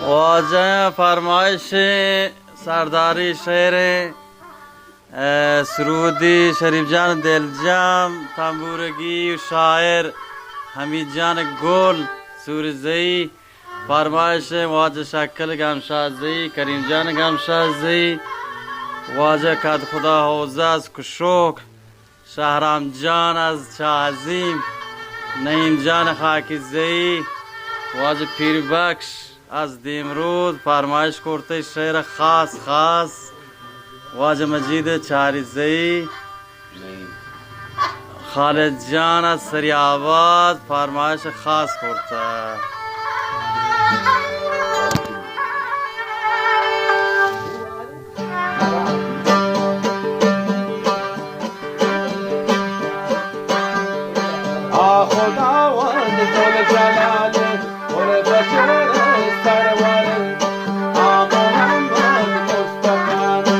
واجه فرمایش سرداری شعر سرودی شریف جان دلجم، تنبورگی و شاعر حمید جان گل سورزی. فرمایش واجه شکل گمشازی کریم جان گمشازی. واجه کد خدا حوزه از کشوک شهرام جان از چاهزیم. نعیم جان خاکیزی. واجه پیربخش از دیمرود فرمایش کرده شعر خاص. واجه مجید چاریزی. خالد جان از سریاباد فرمایش خاص کرده. خداوند جل جلاله پر بشر سرور محمد مصطفی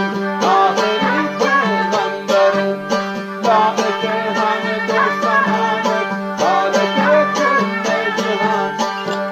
آخری پیغمبر لایق همه تو سلامت خالق کل جهان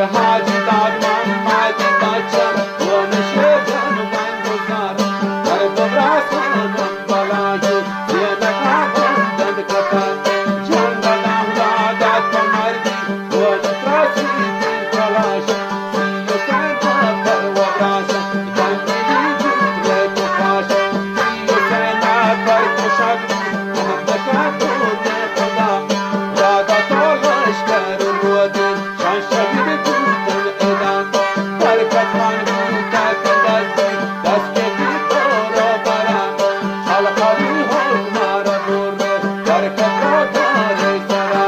حاجی داد محمد بچم و نشه جنوبن گذار در ببرس من بلاجو یه نکابم دند کتر جنگل اولادت کمردی و نتراسی دین کلاش سیو سنت پر و براسم جنگلی جنگل تو پاش سیو سنت پر کشک محمد کتونه خدا رادا تو لشکر رودن شان شبیر بودن ادان برکت من بودت دستی دست کتی برو برم خلقالی حکمار برمه برکت را داره سرا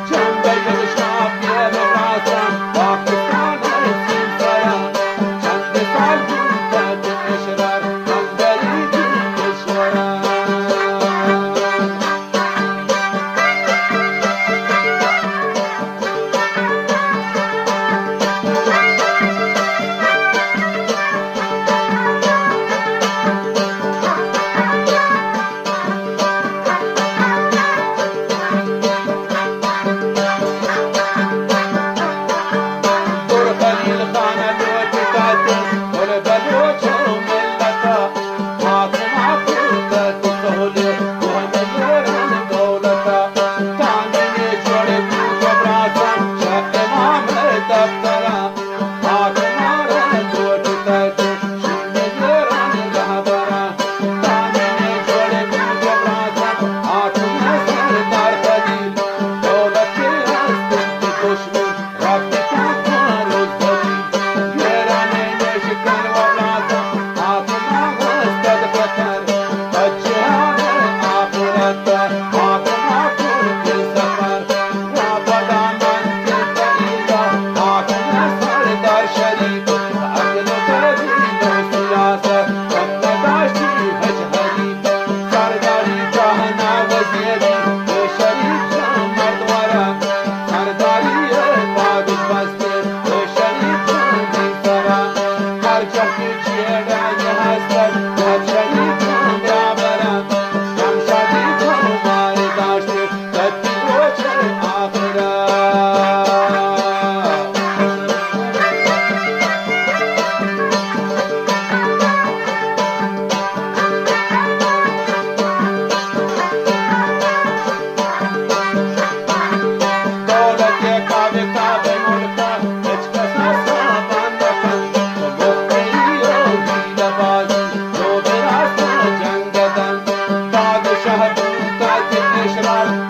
جنبه یلشناب بیه براسم پاکستان سیم سرا چند سال بودت اشرار من بریدی کشورم خلیل خانه دوچی تاتن ول بلوچو ملتا حاکم حکومت سهولی وهمجران دولتا تانگی جوڑ بود براسم شاہ امام دفترا حاکم آران دوچی تاتن شمجران رهبرا تانگی جوڑ بود براسم حاکم سردار خلیل دولت کی هستن کی دشمن رفتی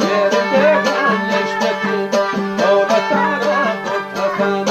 Yerim de gönleşmedi, oğlatara kurtasan